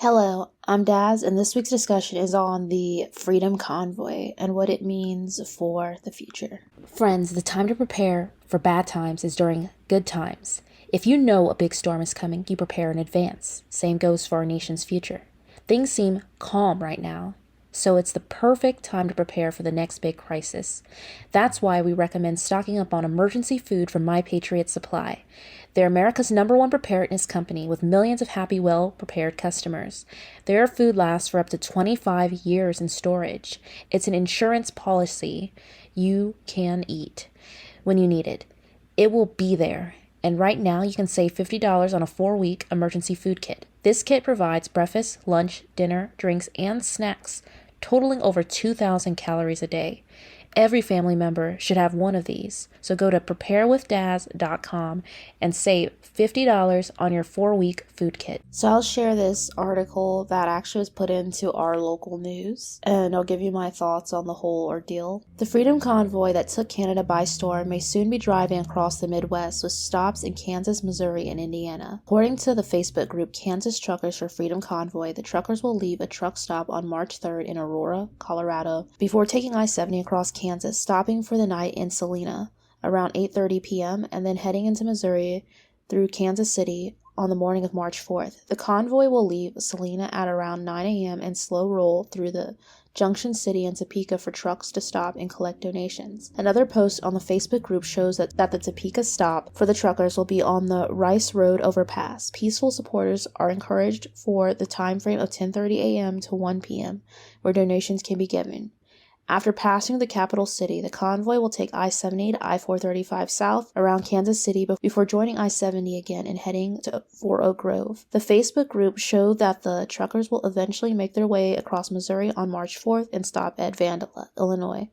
Hello, I'm Daz, and this week's discussion is on the Freedom Convoy and what it means for the future. Friends, the time to prepare for bad times is during good times. If you know a big storm is coming, you prepare in advance. Same goes for our nation's future. Things seem calm right now, so it's the perfect time to prepare for the next big crisis. That's why we recommend stocking up on emergency food from My Patriot Supply. They're America's #1 preparedness company with millions of happy, well-prepared customers. Their food lasts for up to 25 years in storage. It's an insurance policy you can eat when you need it. It will be there. And right now, you can save $50 on a 4-week emergency food kit. This kit provides breakfast, lunch, dinner, drinks, and snacks, totaling over 2,000 calories a day. Every family member should have one of these. So go to preparewithdaz.com and save $50 on your 4-week food kit. So I'll share this article that actually was put into our local news, and I'll give you my thoughts on the whole ordeal. The Freedom Convoy that took Canada by storm may soon be driving across the Midwest with stops in Kansas, Missouri, and Indiana. According to the Facebook group Kansas Truckers for Freedom Convoy, the truckers will leave a truck stop on March 3rd in Aurora, Colorado, before taking I-70 across Kansas, stopping for the night in Salina around 8:30 p.m. and then heading into Missouri through Kansas City on the morning of March 4th. The convoy will leave Salina at around 9 a.m. and slow roll through the Junction City and Topeka for trucks to stop and collect donations. Another post on the Facebook group shows that the Topeka stop for the truckers will be on the Rice Road overpass. Peaceful supporters are encouraged for the time frame of 10:30 a.m. to 1 p.m. where donations can be given. After passing the capital city, the convoy will take I-70 to I-435 south around Kansas City before joining I-70 again and heading to Fort Oak Grove. The Facebook group showed that the truckers will eventually make their way across Missouri on March 4th and stop at Vandalia, Illinois.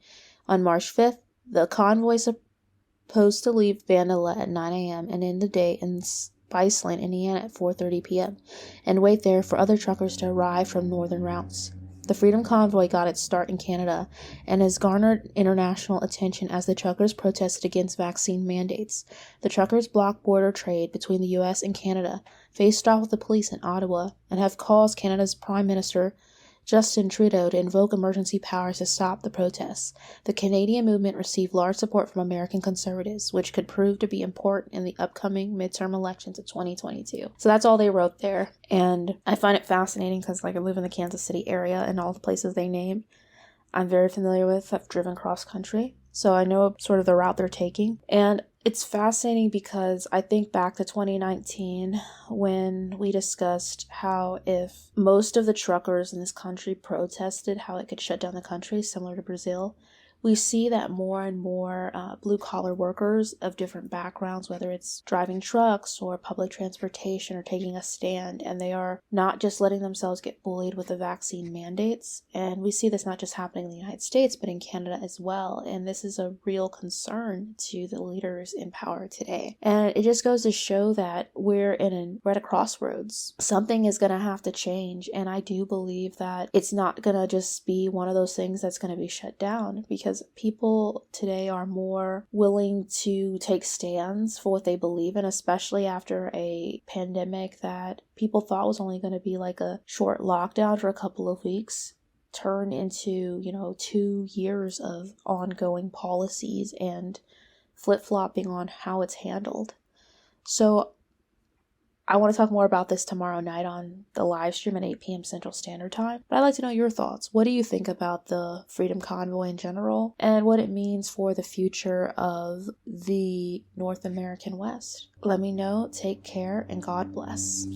On March 5th, the convoy is supposed to leave Vandalia at 9 a.m. and end the day in Spiceland, Indiana at 4:30 p.m. and wait there for other truckers to arrive from northern routes. The Freedom Convoy got its start in Canada and has garnered international attention as the truckers protested against vaccine mandates. The truckers blocked border trade between the U.S. and Canada, faced off with the police in Ottawa, and have caused Canada's Prime Minister Justin Trudeau to invoke emergency powers to stop the protests. The Canadian movement received large support from American conservatives, which could prove to be important in the upcoming midterm elections of 2022. So that's all they wrote there, and I find it fascinating because I live in the Kansas City area, and all the places they named I'm very familiar with. I've driven cross country, so I know sort of the route they're taking. And it's fascinating because I think back to 2019 when we discussed how if most of the truckers in this country protested how it could shut down the country, similar to Brazil, we see that more and more blue-collar workers of different backgrounds, whether it's driving trucks or public transportation or taking a stand, and they are not just letting themselves get bullied with the vaccine mandates. And we see this not just happening in the United States, but in Canada as well. And this is a real concern to the leaders in power today. And it just goes to show that we're at a crossroads. Something is going to have to change. And I do believe that it's not going to just be one of those things that's going to be shut down, because people today are more willing to take stands for what they believe in, especially after a pandemic that people thought was only going to be like a short lockdown for a couple of weeks turned into, 2 years of ongoing policies and flip-flopping on how it's handled. So I want to talk more about this tomorrow night on the live stream at 8 p.m. Central Standard Time. But I'd like to know your thoughts. What do you think about the Freedom Convoy in general and what it means for the future of the North American West? Let me know. Take care and God bless.